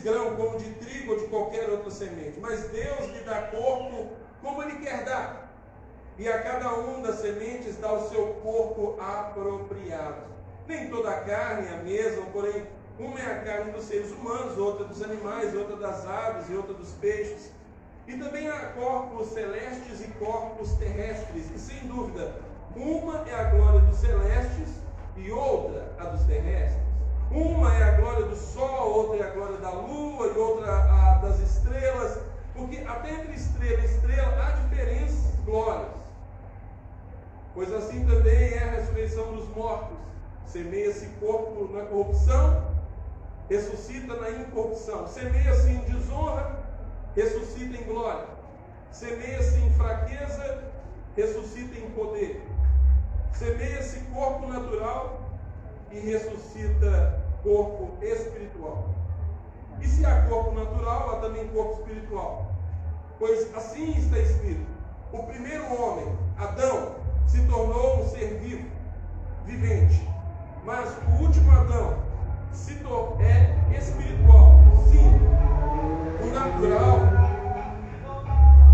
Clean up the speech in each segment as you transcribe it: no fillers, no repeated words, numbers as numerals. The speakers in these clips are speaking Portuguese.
grão como de trigo ou de qualquer outra semente, mas Deus lhe dá corpo como Ele quer dar, e a cada um das sementes dá o seu corpo apropriado. Nem toda a carne é a mesma, porém uma é a carne dos seres humanos, outra dos animais, outra das aves e outra dos peixes. E também há corpos celestes e corpos terrestres, e sem dúvida, uma é a glória dos celestes e outra a dos terrestres. Uma é a glória do sol, outra é a glória da lua e outra a das estrelas, porque até entre estrela e estrela há diferentes glórias. Pois assim também é a ressurreição dos mortos. Semeia-se corpo na corrupção, ressuscita na incorrupção. Semeia-se em desonra, ressuscita em glória. Semeia-se em fraqueza, ressuscita em poder. Semeia-se corpo natural e ressuscita corpo espiritual. E se há corpo natural, há também corpo espiritual. Pois assim está escrito: o primeiro homem, Adão, se tornou um ser vivo, vivente. Mas o último Adão é espiritual. Sim, o natural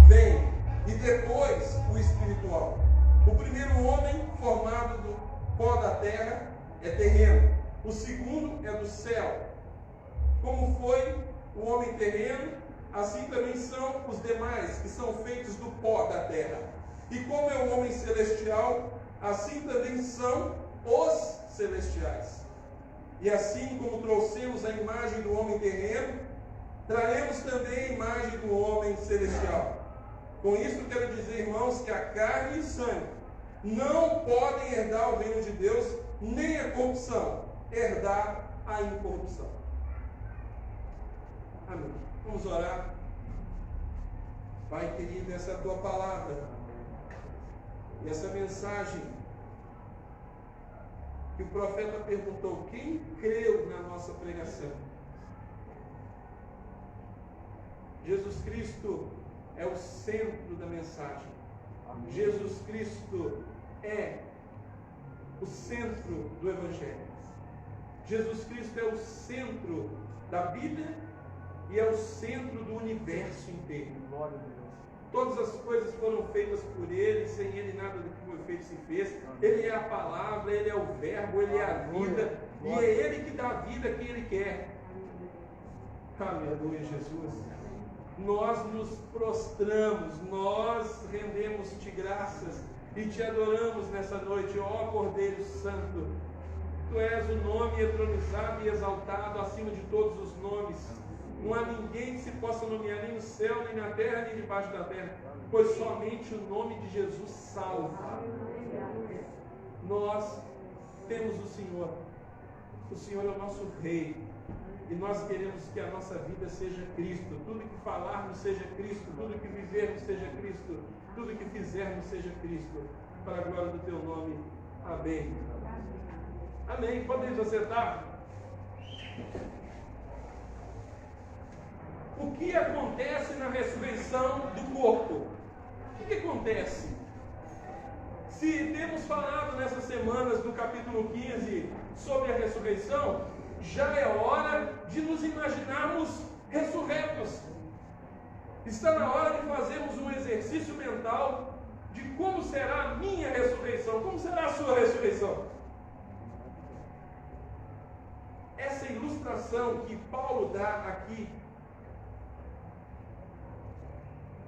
vem e depois o espiritual. O primeiro homem, formado do pó da terra, é terreno. O segundo é do céu. Como foi o homem terreno, assim também são os demais, que são feitos do pó da terra. E como é o homem celestial, assim também são os celestiais. E assim como trouxemos a imagem do homem terreno, traremos também a imagem do homem celestial. Com isso quero dizer, irmãos, que a carne e o sangue não podem herdar o reino de Deus, nem a corrupção herdar a incorrupção. Amém. Vamos orar. Pai querido, essa é a tua palavra, e essa mensagem que o profeta perguntou: quem creu na nossa pregação? Jesus Cristo é o centro da mensagem. Amém. Jesus Cristo é o centro do Evangelho. Jesus Cristo é o centro da Bíblia e é o centro do universo inteiro. Glória a Deus. Todas as coisas foram feitas por Ele, sem Ele nada do que foi feito se fez. Amém. Ele é a palavra, Ele é o verbo, Ele é a vida, e é Ele que dá a vida a quem Ele quer. Aleluia, Jesus. Nós nos prostramos, nós rendemos-te graças e te adoramos nessa noite, ó Cordeiro Santo. Tu és o nome entronizado e exaltado acima de todos os nomes. Não há ninguém que se possa nomear, nem no céu, nem na terra, nem debaixo da terra, pois somente o nome de Jesus salva. Nós temos o Senhor é o nosso Rei, e nós queremos que a nossa vida seja Cristo. Tudo que falarmos seja Cristo, tudo que vivermos seja Cristo, tudo que fizermos seja Cristo, para a glória do teu nome. Amém. Amém. Podemos assentar? O que acontece na ressurreição do corpo? O que acontece? Se temos falado nessas semanas do capítulo 15 sobre a ressurreição, já é hora de nos imaginarmos ressurretos. Está na hora de fazermos um exercício mental de como será a minha ressurreição, como será a sua ressurreição. Essa ilustração que Paulo dá aqui,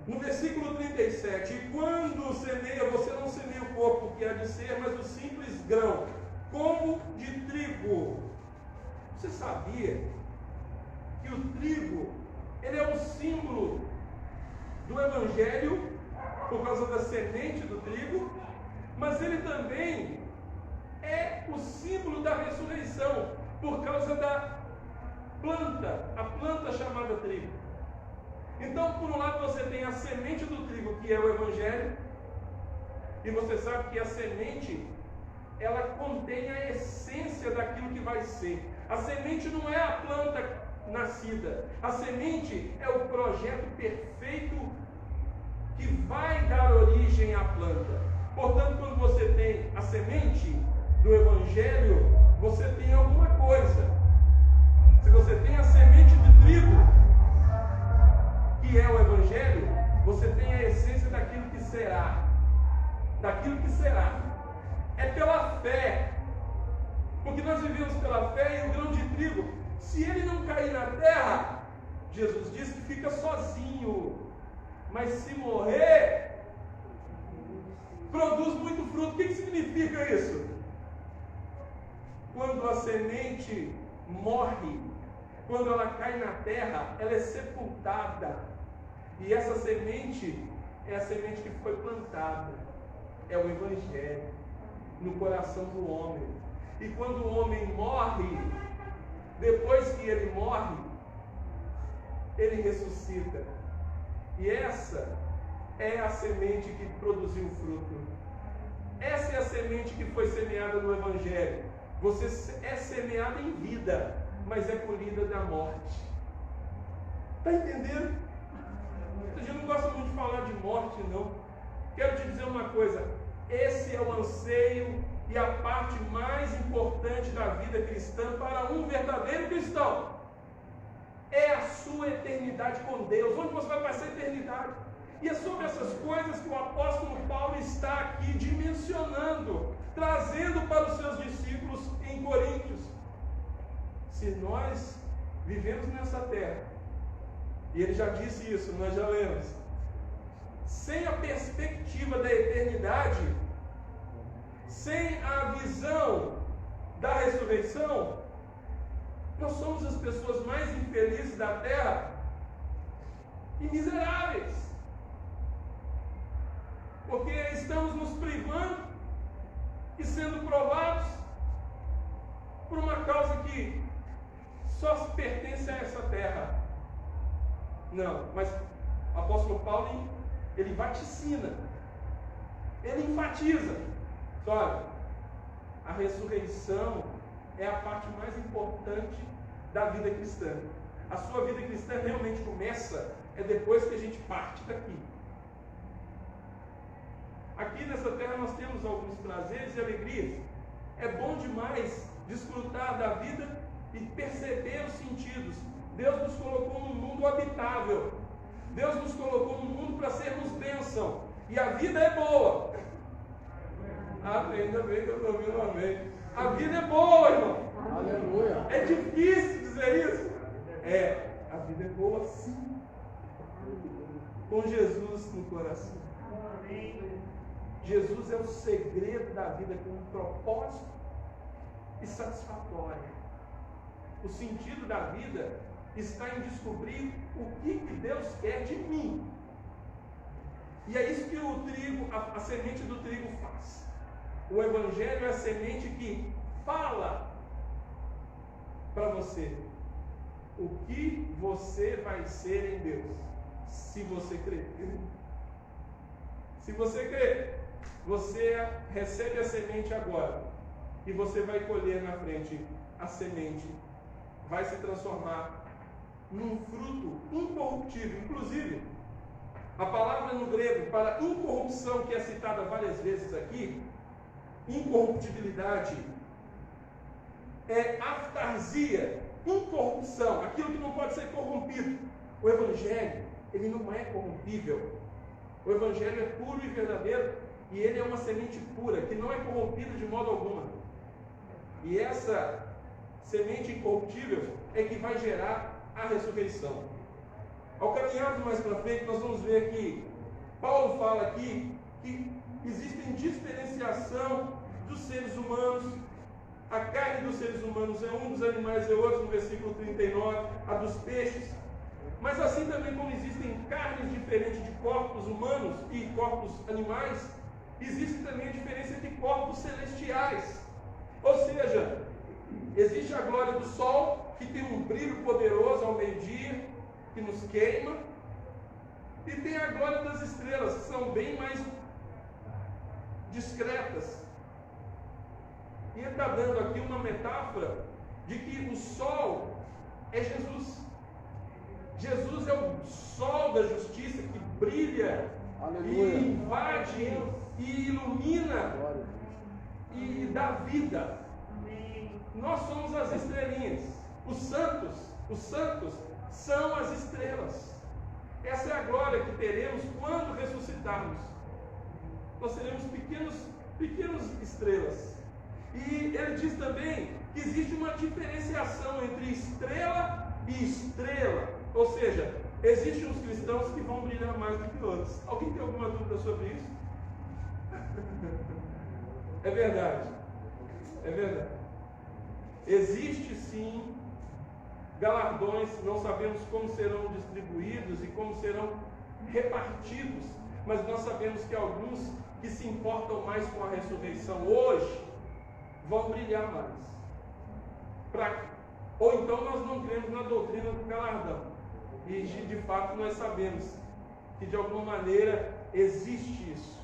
no versículo 37, e quando semeia, você não semeia o corpo que há de ser, mas o simples grão, como de trigo. Você sabia que o trigo, ele é um símbolo do Evangelho, por causa da semente do trigo, mas ele também é o símbolo da ressurreição, por causa da planta, a planta chamada trigo. Então, por um lado você tem a semente do trigo, que é o Evangelho, e você sabe que a semente, ela contém a essência daquilo que vai ser. A semente não é a planta nascida, a semente é o projeto perfeito que vai dar origem à planta. Portanto, quando você tem a semente do Evangelho, você tem alguma coisa. Se você tem a semente de trigo, que é o Evangelho, você tem a essência daquilo que será. Daquilo que será. É pela fé. Porque nós vivemos pela fé, e o grão de trigo, se ele não cair na terra, Jesus disse que fica sozinho. Mas se morrer, produz muito fruto. O que significa isso? Quando a semente morre, quando ela cai na terra, ela é sepultada. E essa semente é a semente que foi plantada. É o Evangelho no coração do homem. E quando o homem morre, depois que ele morre, ele ressuscita. E essa é a semente que produziu fruto. Essa é a semente que foi semeada no Evangelho. Você é semeado em vida, mas é colhida da morte. Está entendendo? A gente não gosta muito de falar de morte, não. Quero te dizer uma coisa. Esse é o anseio e a parte mais importante da vida cristã para um verdadeiro cristão. É a sua eternidade com Deus. Onde você vai passar a eternidade? E é sobre essas coisas que o apóstolo Paulo está aqui dimensionando, trazendo para os seus discípulos em Coríntios. Se nós vivemos nessa terra, e ele já disse isso, nós já lemos, sem a perspectiva da eternidade, sem a visão da ressurreição, nós somos as pessoas mais infelizes da terra e miseráveis. Porque estamos nos privando e sendo provados por uma causa que só pertence a essa terra. Não, mas o apóstolo Paulo, ele vaticina, ele enfatiza. Olha, a ressurreição é a parte mais importante da vida cristã. A sua vida cristã realmente começa depois que a gente parte daqui. Aqui nessa terra nós temos alguns prazeres e alegrias. É bom demais desfrutar da vida e perceber os sentidos. Deus nos colocou num mundo habitável. Deus nos colocou num mundo para sermos bênção. E a vida é boa. Amém, ainda bem que eu estou ouvindo amém. A vida é boa, irmão. Aleluia. É difícil dizer isso? A vida é boa sim. Com Jesus no coração. Jesus é o segredo da vida com um propósito e satisfatório. O sentido da vida está em descobrir o que Deus quer de mim. E é isso que o trigo, a semente do trigo faz. O Evangelho é a semente que fala para você o que você vai ser em Deus, se você crer. Se você crer, você recebe a semente agora e você vai colher na frente. A semente vai se transformar num fruto incorruptível. Inclusive, a palavra no grego para incorrupção, que é citada várias vezes aqui, incorruptibilidade, é aftarsia, incorrupção, aquilo que não pode ser corrompido. O Evangelho, ele não é corrompível. O Evangelho é puro e verdadeiro, e ele é uma semente pura, que não é corrompida de modo algum. E essa semente incorruptível é que vai gerar a ressurreição. Ao caminharmos mais para frente, nós vamos ver que Paulo fala aqui que existe diferenciação dos seres humanos. A carne dos seres humanos é um, dos animais é outro, no versículo 39, a dos peixes. Mas assim também como existem carnes diferentes de corpos humanos e corpos animais, existe também a diferença entre corpos celestiais. Ou seja, existe a glória do sol, que tem um brilho poderoso ao meio-dia, que nos queima, e tem a glória das estrelas, que são bem mais discretas. E ele está dando aqui uma metáfora de que o sol é Jesus. Jesus é o sol da justiça que brilha, aleluia, e invade e ilumina e dá vida. Nós somos as estrelinhas. Os santos são as estrelas. Essa é a glória que teremos quando ressuscitarmos. Nós seremos pequenos estrelas. E ele diz também que existe uma diferenciação entre estrela e estrela. Ou seja, existem uns cristãos que vão brilhar mais do que outros. Alguém tem alguma dúvida sobre isso? É verdade. É verdade. Existe sim galardões, não sabemos como serão distribuídos e como serão repartidos, mas nós sabemos que alguns que se importam mais com a ressurreição hoje vão brilhar mais. Ou então nós não cremos na doutrina do galardão. E de fato nós sabemos que de alguma maneira existe isso.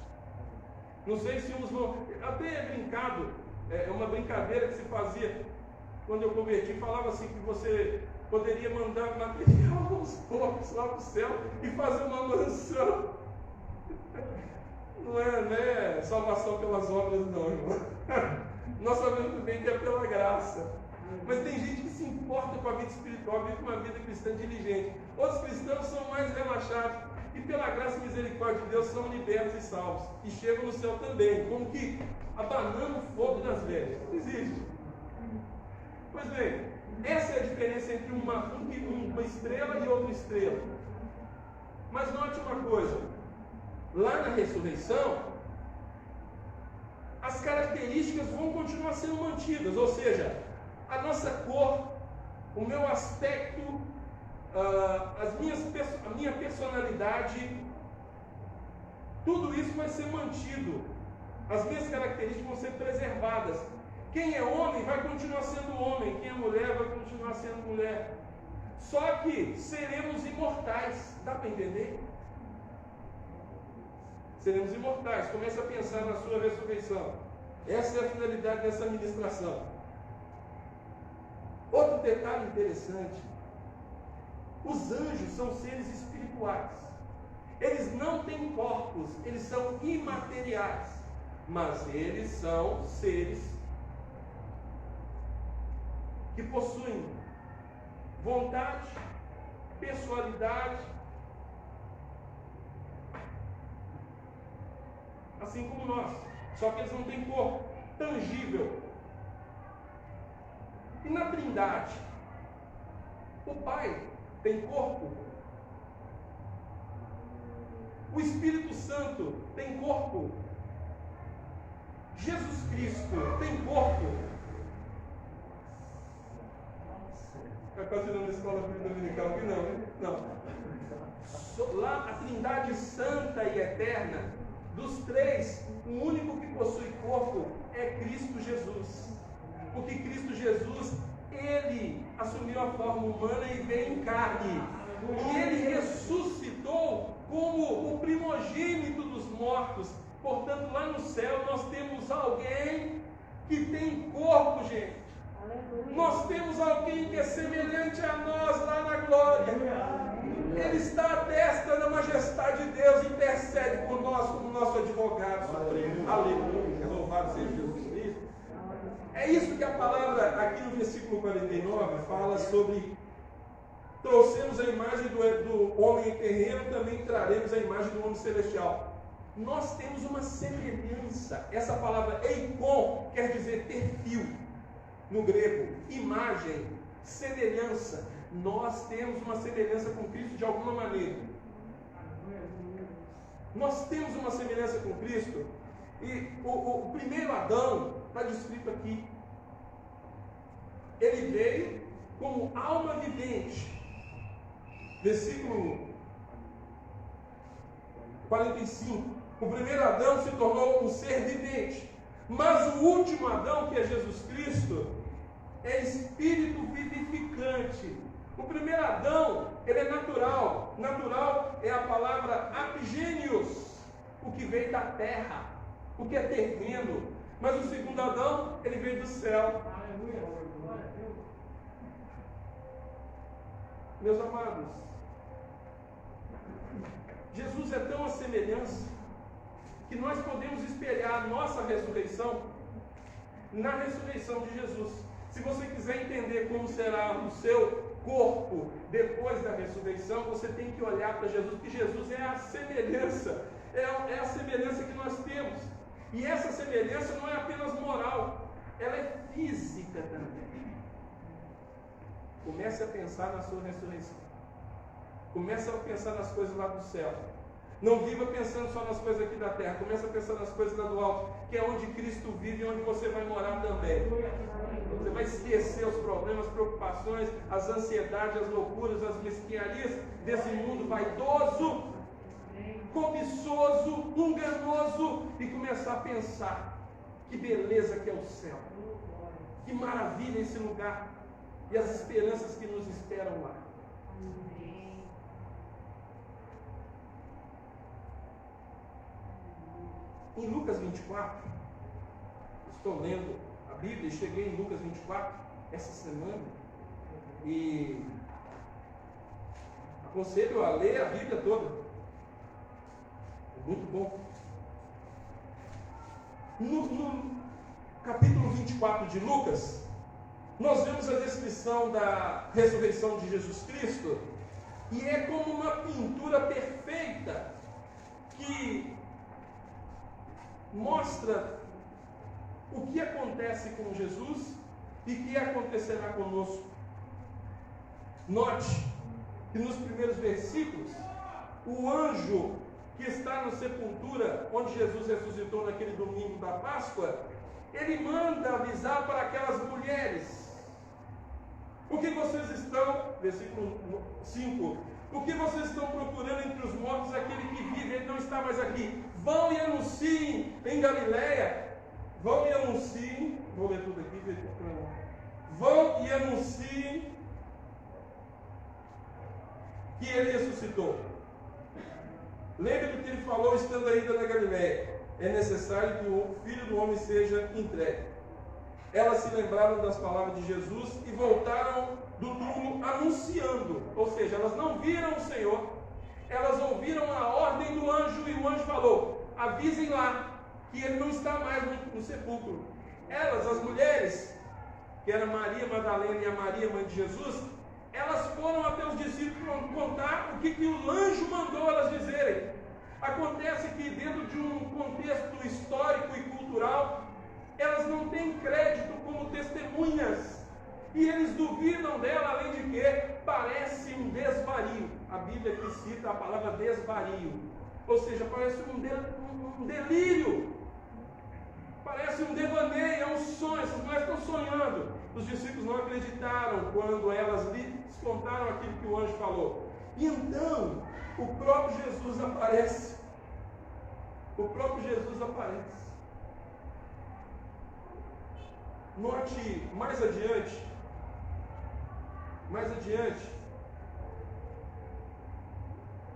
Não sei se uns vão. Até é brincado, é uma brincadeira que se fazia quando eu converti, falava assim que você poderia mandar material aos poucos lá para o céu e fazer uma mansão. Não é salvação pelas obras, não, irmão. Nós sabemos bem que é pela graça. Mas tem gente que se importa com a vida espiritual, vive uma vida cristã diligente. Outros cristãos são mais relaxados e pela graça e misericórdia de Deus são libertos e salvos. E chegam no céu também, como que abanando o fogo das velhas. Não existe. Pois bem, essa é a diferença entre uma estrela e outra estrela. Mas note uma coisa, lá na ressurreição, as características vão continuar sendo mantidas, ou seja, a nossa cor, o meu aspecto, a minha personalidade, tudo isso vai ser mantido, as minhas características vão ser preservadas. Quem é homem vai continuar sendo homem, quem é mulher vai continuar sendo mulher. Só que seremos imortais, dá para entender? Seremos imortais. Comece a pensar na sua ressurreição. Essa é a finalidade dessa ministração. Outro detalhe interessante: os anjos são seres espirituais. Eles não têm corpos, eles são imateriais, mas eles são seres que possuem vontade, pessoalidade, assim como nós, só que eles não têm corpo tangível. E na Trindade, o Pai tem corpo, o Espírito Santo tem corpo, Jesus Cristo tem corpo. Está quase na escola dominical que não, né? Não. Lá a Trindade Santa e Eterna, dos três, o único que possui corpo é Cristo Jesus. Porque Cristo Jesus, ele assumiu a forma humana e veio em carne. E ele ressuscitou como o primogênito dos mortos. Portanto, lá no céu nós temos alguém que tem corpo, gente. Nós temos alguém que é semelhante a nós lá na glória. Ele está à destra da majestade de Deus, intercede por nós como nosso advogado supremo. Aleluia, louvado seja Jesus Cristo. É isso que a palavra aqui no versículo 49 fala sobre: trouxemos a imagem do homem terreno, também traremos a imagem do homem celestial. Nós temos uma semelhança. Essa palavra eikon quer dizer perfil no grego, imagem, semelhança. Nós temos uma semelhança com Cristo de alguma maneira. Nós temos uma semelhança com Cristo. E o primeiro Adão está descrito aqui. Ele veio como alma vivente. Versículo 45. O primeiro Adão se tornou um ser vivente. Mas o último Adão, que é Jesus Cristo, é espírito vivificante. O primeiro Adão, ele é natural. Natural é a palavra apigênios, o que veio da terra, o que é terreno. Mas o segundo Adão, ele veio do céu. Meus amados, Jesus é tão a semelhança que nós podemos espelhar a nossa ressurreição na ressurreição de Jesus. Se você quiser entender como será o seu corpo depois da ressurreição, você tem que olhar para Jesus, porque Jesus é a semelhança, é a semelhança que nós temos. E essa semelhança não é apenas moral, ela é física também. Comece a pensar na sua ressurreição. Comece a pensar nas coisas lá do céu. Não viva pensando só nas coisas aqui da terra. Comece a pensar nas coisas lá do alto, que é onde Cristo vive e onde você vai morar também. Você vai esquecer os problemas, as preocupações, as ansiedades, as loucuras, as mesquinharias desse mundo vaidoso, cobiçoso, enganoso, e começar a pensar que beleza que é o céu, que maravilha esse lugar e as esperanças que nos esperam lá. Em Lucas 24, estou lendo a Bíblia e cheguei em Lucas 24 essa semana e aconselho a ler a Bíblia toda. É muito bom. No capítulo 24 de Lucas, nós vemos a descrição da ressurreição de Jesus Cristo, e é como uma pintura perfeita que mostra o que acontece com Jesus e o que acontecerá conosco. Note que nos primeiros versículos, o anjo que está na sepultura, onde Jesus ressuscitou naquele domingo da Páscoa, ele manda avisar para aquelas mulheres: o que vocês estão, versículo 5, o que vocês estão procurando entre os mortos? Aquele que vive, ele não está mais aqui. Vão e anunciem em Galileia. Vão e anunciem, vou ler tudo aqui, vão e anunciem que ele ressuscitou. Lembre do que ele falou estando ainda na Galileia: é necessário que o Filho do Homem seja entregue. Elas se lembraram das palavras de Jesus e voltaram do túmulo anunciando, ou seja, elas não viram o Senhor, elas ouviram a ordem do anjo, e o anjo falou: avisem lá que ele não está mais no sepulcro. Elas, as mulheres, que era Maria Madalena e a Maria, mãe de Jesus, elas foram até os discípulos contar o que o anjo mandou elas dizerem. Acontece que dentro de um contexto histórico e cultural, elas não têm crédito como testemunhas, e eles duvidam dela, além de que parece um desvario. A Bíblia aqui cita a palavra desvario, ou seja, parece um delírio, parece um devaneio, é um sonho, essas mulheres estão sonhando. Os discípulos não acreditaram quando elas lhes contaram aquilo que o anjo falou. E então, o próprio Jesus aparece. O próprio Jesus aparece. Note mais adiante,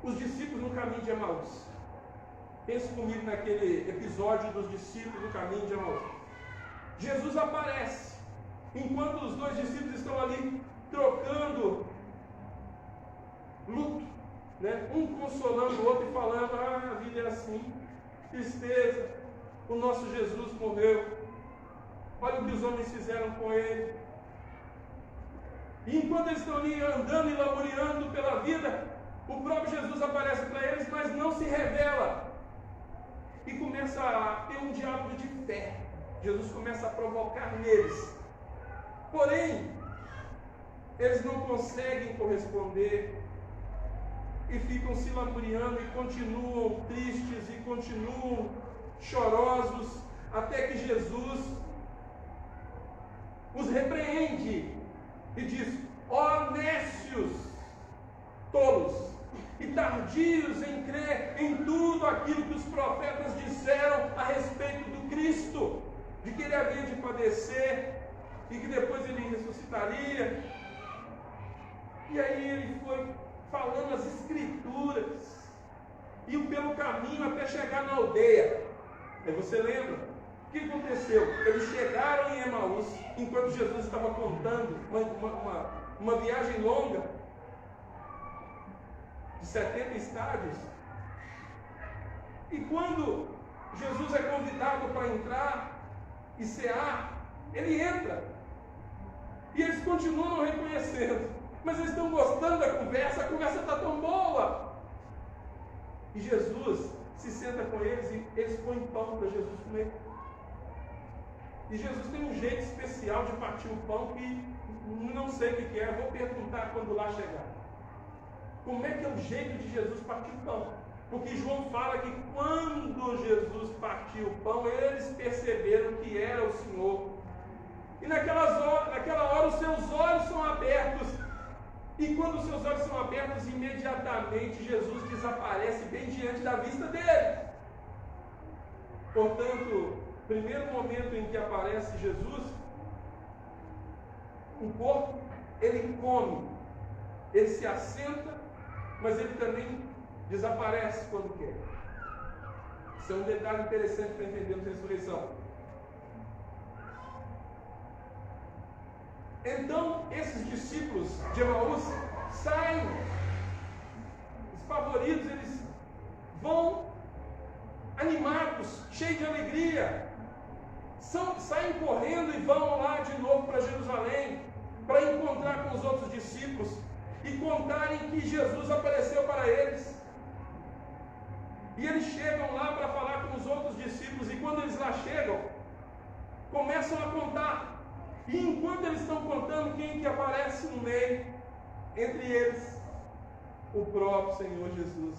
os discípulos no caminho de Emaús. Pense comigo naquele episódio dos discípulos no caminho de Emaús. Jesus aparece, enquanto os dois discípulos estão ali trocando luto, né? Um consolando o outro e falando: a vida é assim, tristeza, o nosso Jesus morreu, olha o que os homens fizeram com ele. E enquanto eles estão ali andando e laboreando pela vida, o próprio Jesus aparece para eles, mas não se revela. E começa a ter um diálogo de fé. Jesus começa a provocar neles. Porém, eles não conseguem corresponder e ficam se lamuriando e continuam tristes e continuam chorosos, até que Jesus os repreende e diz: ó nécios, tolos e tardios em crer em tudo aquilo que os profetas disseram a respeito do Cristo, de que ele havia de padecer e que depois ele ressuscitaria. E aí ele foi falando as escrituras, e pelo caminho até chegar na aldeia. Aí você lembra? O que aconteceu? Eles chegaram em Emaús, enquanto Jesus estava contando uma viagem longa, de 70 estádios. E quando Jesus é convidado para entrar e cear, ele entra. continuam não reconhecendo, mas eles estão gostando da conversa, a conversa está tão boa. E Jesus se senta com eles e eles põem pão para Jesus comer. E Jesus tem um jeito especial de partir o pão que não sei o que é, vou perguntar quando lá chegar. Como é que é o jeito de Jesus partir o pão? Porque João fala que quando Jesus partiu o pão, eles perceberam que era o Senhor. E naquela hora os seus olhos são abertos. E quando os seus olhos são abertos, imediatamente Jesus desaparece bem diante da vista deles. Portanto, primeiro momento em que aparece Jesus, o corpo, ele come, ele se assenta, mas ele também desaparece quando quer. Isso é um detalhe interessante para entendermos a ressurreição. Então, esses discípulos de Emaús saem espavoridos, eles vão animados, cheios de alegria, saem correndo e vão lá de novo para Jerusalém, para encontrar com os outros discípulos e contarem que Jesus apareceu para eles. E eles chegam lá para falar com os outros discípulos, e quando eles lá chegam, começam a contar. E enquanto eles estão contando, quem que aparece no meio? Entre eles, o próprio Senhor Jesus.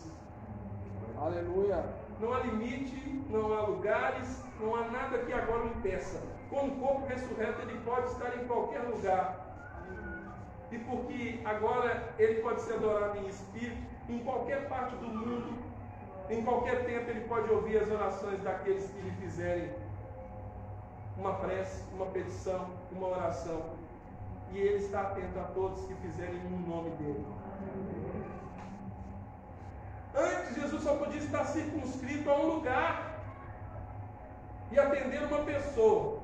Aleluia! Não há limite, não há lugares, não há nada que agora o impeça. Com o corpo ressurreto, ele pode estar em qualquer lugar. E porque agora ele pode ser adorado em espírito, em qualquer parte do mundo, em qualquer tempo ele pode ouvir as orações daqueles que lhe fizerem uma prece, uma petição, uma oração. E ele está atento a todos que fizerem no nome dele. Antes, Jesus só podia estar circunscrito a um lugar e atender uma pessoa.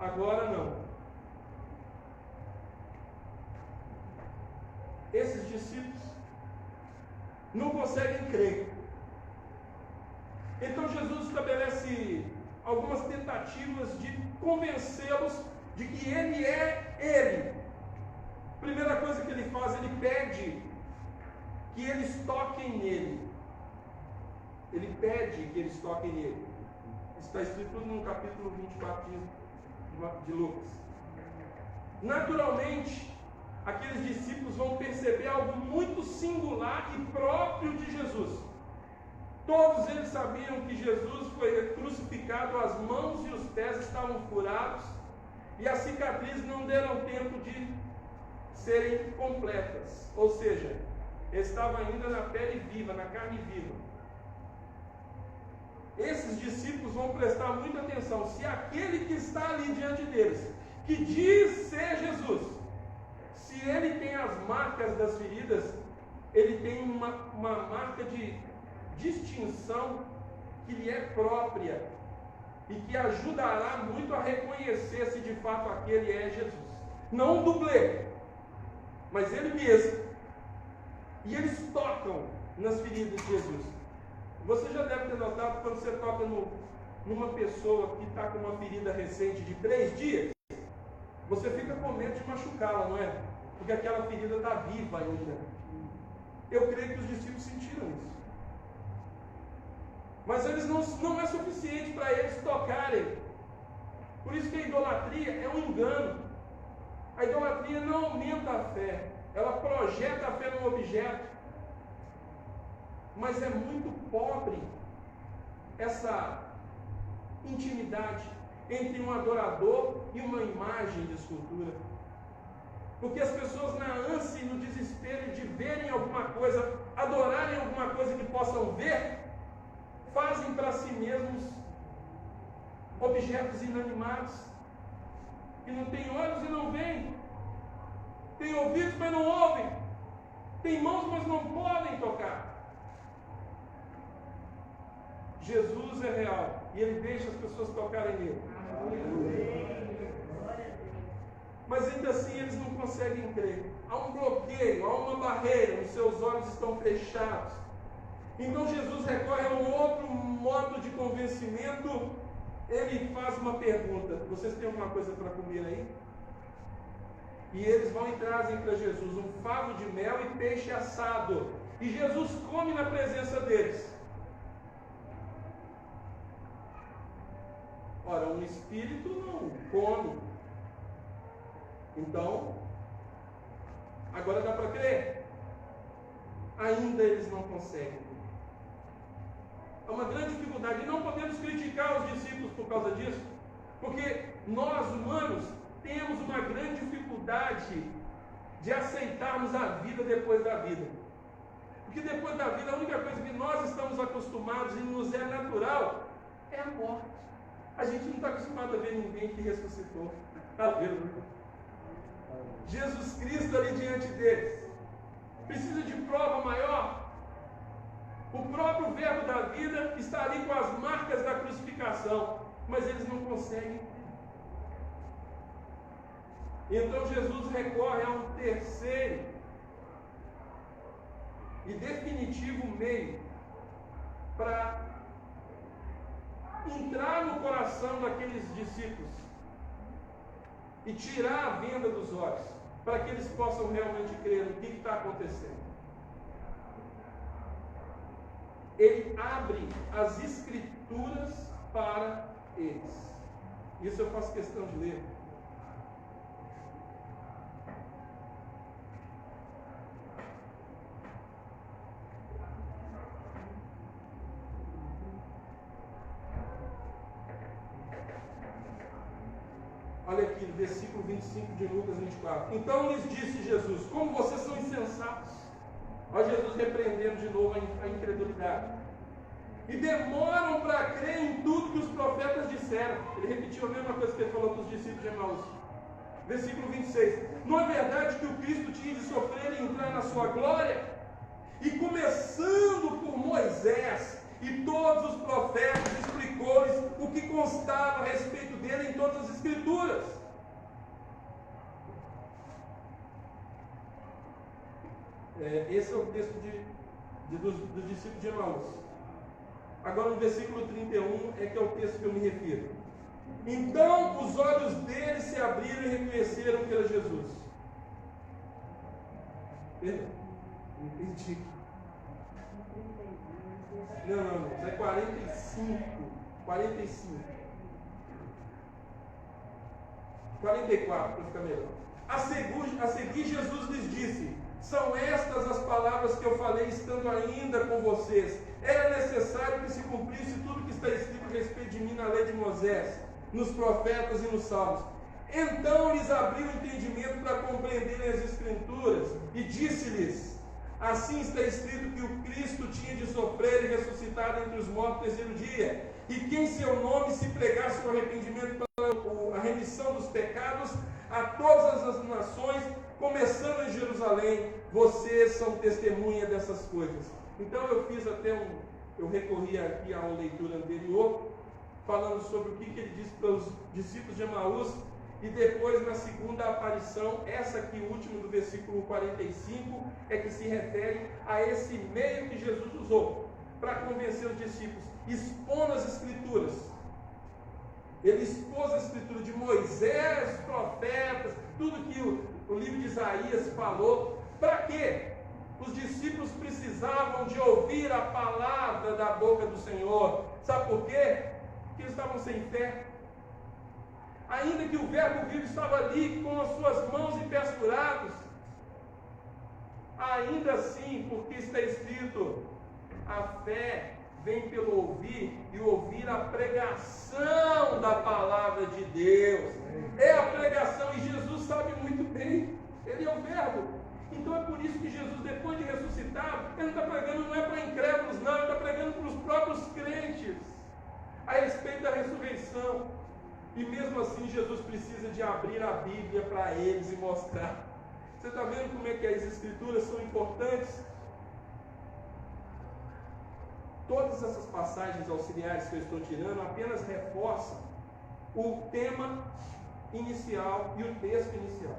Agora não. Esses discípulos não conseguem crer. Então Jesus estabelece algumas tentativas de convencê-los de que ele é ele. Primeira coisa que ele faz, ele pede que eles toquem nele. Ele pede que eles toquem nele. Está escrito no capítulo 24 de Lucas. Naturalmente, aqueles discípulos vão perceber algo muito singular e próprio de Jesus. Todos eles sabiam que Jesus foi crucificado, as mãos e os pés estavam furados, e as cicatrizes não deram tempo de serem completas. Ou seja, ele estava ainda na pele viva, na carne viva. Esses discípulos vão prestar muita atenção. Se aquele que está ali diante deles, que diz ser Jesus, se ele tem as marcas das feridas, ele tem uma marca de distinção que lhe é própria e que ajudará muito a reconhecer se de fato aquele é Jesus. Não um dublê, mas ele mesmo. E eles tocam nas feridas de Jesus. Você já deve ter notado, quando você toca numa pessoa que está com uma ferida recente de 3 dias, você fica com medo de machucá-la, não é? Porque aquela ferida está viva ainda. Eu creio que os discípulos sentiram isso. Mas eles não é suficiente para eles tocarem. Por isso que a idolatria é um engano. A idolatria não aumenta a fé, ela projeta a fé no objeto. Mas é muito pobre essa intimidade entre um adorador e uma imagem de escultura. Porque as pessoas, na ânsia e no desespero de verem alguma coisa, adorarem alguma coisa que possam ver, fazem para si mesmos objetos inanimados, que não têm olhos e não veem, têm ouvidos, mas não ouvem, têm mãos, mas não podem tocar. Jesus é real e ele deixa as pessoas tocarem nele. Mas ainda assim eles não conseguem crer. Há um bloqueio, há uma barreira, os seus olhos estão fechados. Então Jesus recorre a um outro modo de convencimento. Ele faz uma pergunta: vocês têm alguma coisa para comer aí? E eles vão e trazem para Jesus um favo de mel e peixe assado. E Jesus come na presença deles. Ora, um espírito não come. Então, agora dá para crer? Ainda eles não conseguem. É uma grande dificuldade. E não podemos criticar os discípulos por causa disso. Porque nós, humanos, temos uma grande dificuldade de aceitarmos a vida depois da vida. Porque depois da vida, a única coisa que nós estamos acostumados e nos é natural é a morte. A gente não está acostumado a ver ninguém que ressuscitou. Aleluia. Jesus Cristo ali diante deles. Precisa de prova maior? O próprio verbo da vida está ali com as marcas da crucificação, mas eles não conseguem. Então Jesus recorre a um terceiro e definitivo meio para entrar no coração daqueles discípulos e tirar a venda dos olhos, para que eles possam realmente crer no que está acontecendo. Ele abre as Escrituras para eles. Isso eu faço questão de ler. Olha aqui, versículo 25 de Lucas 24. Então lhes disse Jesus: como vocês são insensatos. Olha Jesus repreendendo de novo a incredulidade. E demoram para crer em tudo que os profetas disseram. Ele repetiu a mesma coisa que ele falou para os discípulos de Emaús. Versículo 26. Não é verdade que o Cristo tinha de sofrer e entrar na sua glória? E começando por Moisés e todos os profetas, explicou-lhes o que constava a respeito dele em todas as Escrituras. Esse é o texto do discípulo de Emaús. Agora no versículo 31 é que é o texto que eu me refiro. Então os olhos deles se abriram e reconheceram que era Jesus. Perdão, não entendi. Não, é 45. 44, para ficar melhor. A seguir Jesus lhes disse: são estas as palavras que eu falei estando ainda com vocês. Era necessário que se cumprisse tudo que está escrito a respeito de mim na lei de Moisés, nos profetas e nos salmos. Então lhes abriu o entendimento para compreenderem as Escrituras e disse-lhes: assim está escrito que o Cristo tinha de sofrer e ressuscitar entre os mortos no terceiro dia, e que em seu nome se pregasse o arrependimento para a remissão dos pecados a todas as nações, começando em Jerusalém. Vocês são testemunha dessas coisas. Então eu recorri aqui a uma leitura anterior, falando sobre o que ele disse para os discípulos de Emaús, e depois na segunda aparição, essa aqui última do versículo 45, é que se refere a esse meio que Jesus usou para convencer os discípulos, expondo as Escrituras. Ele expôs a Escritura de Moisés, os profetas, tudo que o livro de Isaías falou. Para quê? Os discípulos precisavam de ouvir a palavra da boca do Senhor. Sabe por quê? Porque eles estavam sem fé. Ainda que o verbo vivo estava ali com as suas mãos e pés curados, ainda assim, porque está escrito: a fé vem pelo ouvir, e ouvir a pregação da palavra de Deus. É a pregação, e Jesus sabe muito bem, ele é o verbo. Então é por isso que Jesus, depois de ressuscitar, ele não está pregando, não é para incrédulos não, ele está pregando para os próprios crentes a respeito da ressurreição. E mesmo assim Jesus precisa de abrir a Bíblia para eles e mostrar. Você está vendo como é que as Escrituras são importantes? Todas essas passagens auxiliares que eu estou tirando apenas reforçam o tema inicial e o texto inicial.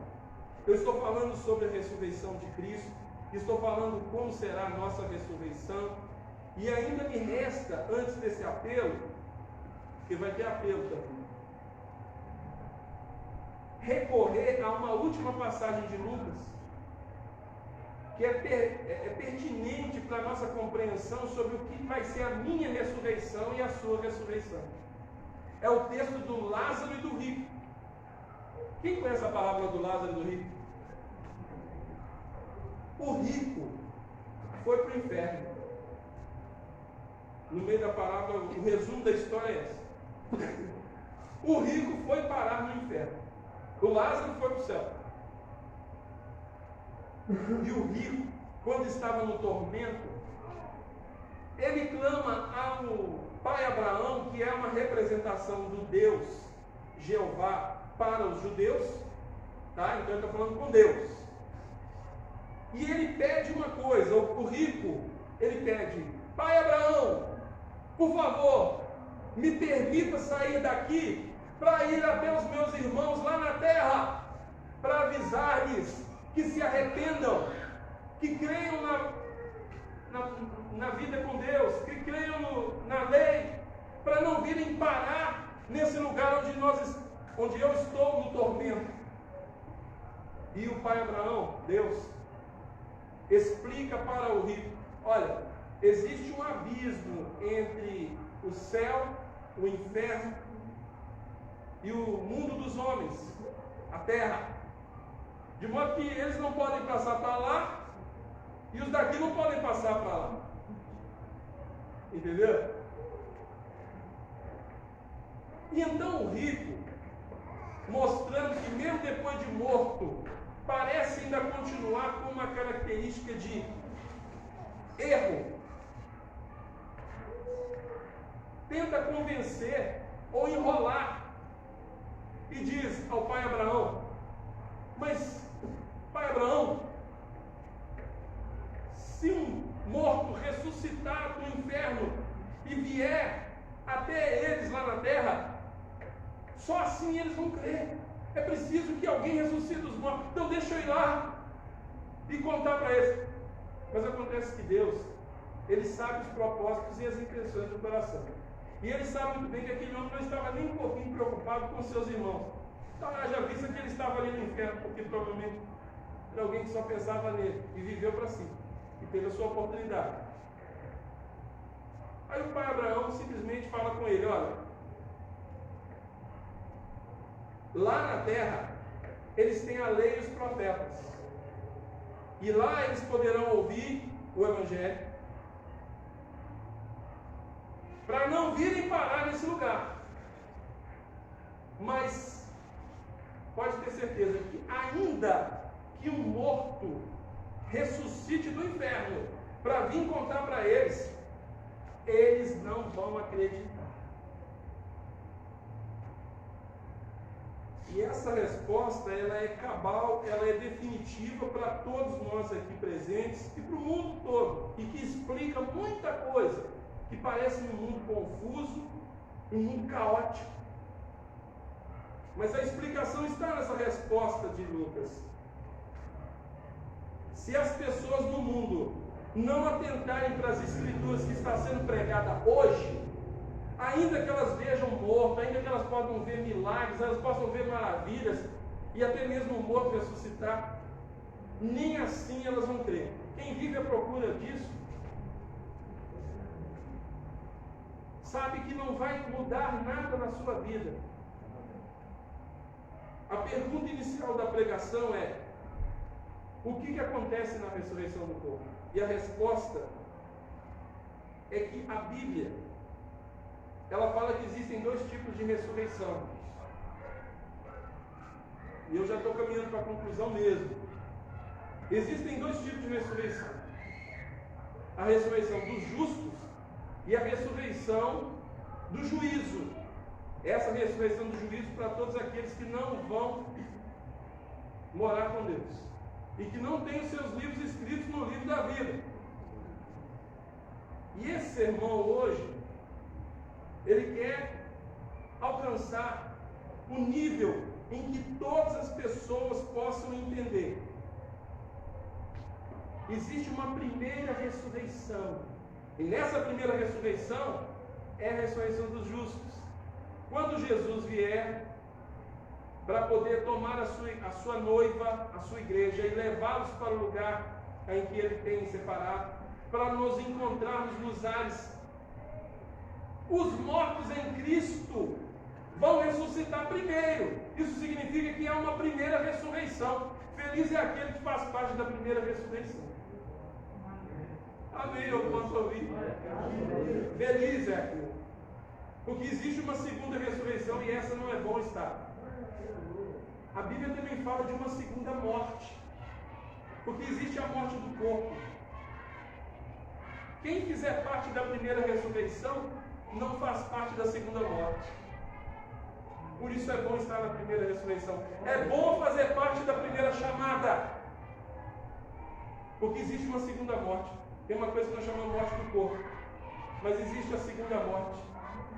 Eu estou falando sobre a ressurreição de Cristo, estou falando como será a nossa ressurreição, e ainda me resta, antes desse apelo, que vai ter apelo também, recorrer a uma última passagem de Lucas, que é pertinente para a nossa compreensão sobre o que vai ser a minha ressurreição e a sua ressurreição. É o texto do Lázaro e do rico. Quem conhece a parábola do Lázaro e do rico? O rico foi para o inferno. No meio da parábola, o resumo da história é essa. O rico foi parar no inferno. O Lázaro foi para o céu. E o rico, quando estava no tormento, ele clama ao pai Abraão, que é uma representação do Deus Jeová para os judeus, tá? Então ele está falando com Deus. E ele pede uma coisa, o rico, ele pede: pai Abraão, por favor, me permita sair daqui para ir até os meus irmãos lá na terra, para avisar-lhes que se arrependam, que creiam na vida com Deus, que creiam na lei, para não virem parar nesse lugar onde eu estou no tormento. E o pai Abraão, Deus, explica para o rico: olha, existe um abismo entre o céu, o inferno e o mundo dos homens, a terra, de modo que eles não podem passar para lá e os daqui não podem passar para lá. Entendeu? E então o rico, mostrando que mesmo depois de morto, parece ainda continuar com uma característica de erro, tenta convencer ou enrolar e diz ao pai Abraão: mas, pai Abraão, se um morto ressuscitar do inferno e vier até eles lá na terra, só assim eles vão crer. É preciso que alguém ressuscite os mortos. Então deixa eu ir lá e contar para eles. Mas acontece que Deus, Ele sabe os propósitos e as intenções do coração. E Ele sabe muito bem que aquele homem não estava nem um pouquinho preocupado com seus irmãos. Então já vista que ele estava ali no inferno, porque provavelmente era alguém que só pensava nele e viveu para si e teve a sua oportunidade. Aí o pai Abraão simplesmente fala com ele: olha, lá na terra eles têm a lei e os profetas, e lá eles poderão ouvir o Evangelho, para não virem parar nesse lugar. Mas pode ter certeza que ainda que um morto ressuscite do inferno para vir contar para eles, eles não vão acreditar. E essa resposta, ela é cabal, ela é definitiva para todos nós aqui presentes e para o mundo todo, e que explica muita coisa que parece um mundo confuso, um mundo caótico. Mas a explicação está nessa resposta de Lucas. Se as pessoas no mundo não atentarem para as escrituras que está sendo pregada hoje, ainda que elas vejam morto, ainda que elas possam ver milagres, elas possam ver maravilhas, e até mesmo o morto ressuscitar, nem assim elas vão crer. Quem vive à procura disso, sabe que não vai mudar nada na sua vida. A pergunta inicial da pregação é: o que acontece na ressurreição do corpo? E a resposta é que a Bíblia, ela fala que existem dois tipos de ressurreição. E eu já estou caminhando para a conclusão mesmo. Existem dois tipos de ressurreição: a ressurreição dos justos e a ressurreição do juízo. Essa ressurreição do juízo para todos aqueles que não vão morar com Deus e que não têm os seus livros escritos no livro da vida. E esse sermão hoje, ele quer alcançar um nível em que todas as pessoas possam entender. Existe uma primeira ressurreição, e nessa primeira ressurreição é a ressurreição dos justos. Quando Jesus vier para poder tomar a sua noiva, a sua igreja, e levá-los para o lugar em que Ele tem separado, para nos encontrarmos nos ares. Os mortos em Cristo vão ressuscitar primeiro. Isso significa que há uma primeira ressurreição. Feliz é aquele que faz parte da primeira ressurreição. Amém, eu posso ouvir. Feliz é aquele. Porque existe uma segunda ressurreição e essa não é bom estar. A Bíblia também fala de uma segunda morte. Porque existe a morte do corpo. Quem fizer parte da primeira ressurreição não faz parte da segunda morte. Por isso é bom estar na primeira ressurreição. É bom fazer parte da primeira chamada. Porque existe uma segunda morte. Tem uma coisa que nós chamamos de morte do corpo. Mas existe a segunda morte.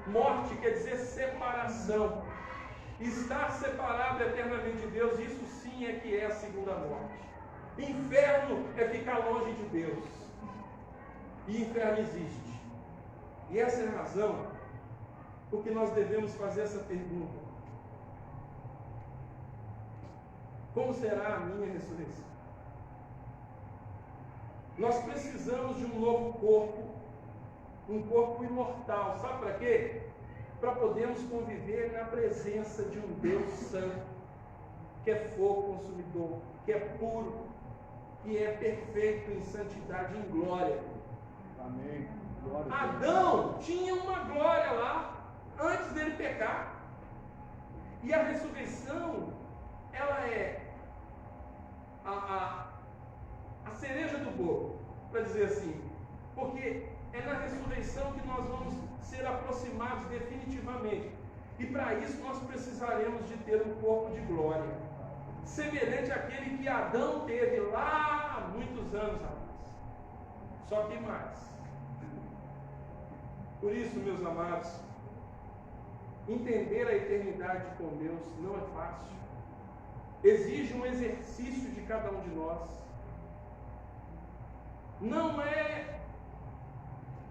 Morte quer dizer separação. Estar separado eternamente de Deus, isso sim é que é a segunda morte. Inferno é ficar longe de Deus. E inferno existe. E essa é a razão por que nós devemos fazer essa pergunta: como será a minha ressurreição? Nós precisamos de um novo corpo, um corpo imortal. Sabe para quê? Para podermos conviver na presença de um Deus santo, que é fogo consumidor, que é puro, que é perfeito em santidade e em glória. Amém. Adão tinha uma glória lá, antes dele pecar. E a ressurreição, ela é a cereja do bolo, para dizer assim. Porque é na ressurreição que nós vamos ser aproximados definitivamente. E para isso nós precisaremos de ter um corpo de glória, semelhante àquele que Adão teve lá há muitos anos atrás. Só que mais. Por isso, meus amados, entender a eternidade com Deus não é fácil. Exige um exercício de cada um de nós. Não é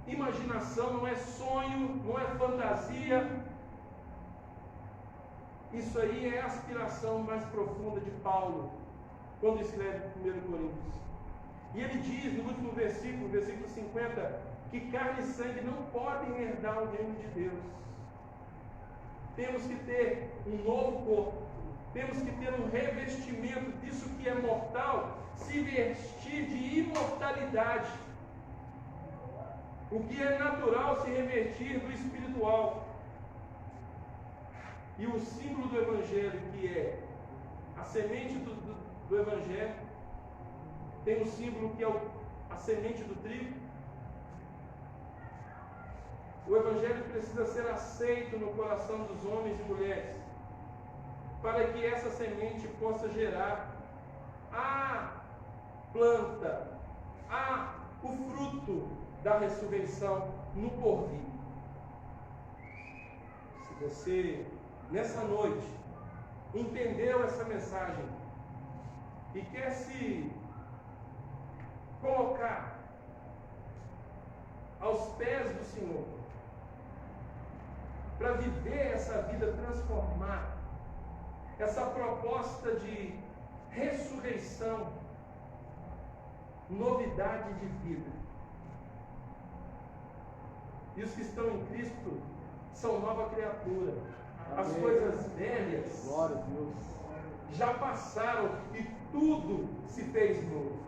imaginação, não é sonho, não é fantasia. Isso aí é a aspiração mais profunda de Paulo, quando escreve 1 Coríntios. E ele diz no último versículo, versículo 50, que carne e sangue não podem herdar o reino de Deus. Temos que ter um novo corpo, temos que ter um revestimento disso que é mortal, se vestir de imortalidade. O que é natural se revestir do espiritual. E o símbolo do Evangelho, que é a semente do Evangelho, tem um símbolo que é a semente do trigo. O Evangelho precisa ser aceito no coração dos homens e mulheres, para que essa semente possa gerar a planta, o fruto da ressurreição no porvir. Se você, nessa noite, entendeu essa mensagem e quer se colocar aos pés do Senhor, para viver essa vida transformada, essa proposta de ressurreição, novidade de vida. E os que estão em Cristo são nova criatura. As Amém. Coisas velhas, Glória a Deus, já passaram e tudo se fez novo.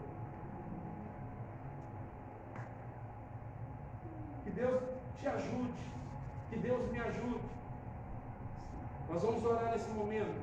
Que Deus te ajude, que Deus me ajude. Nós vamos orar nesse momento.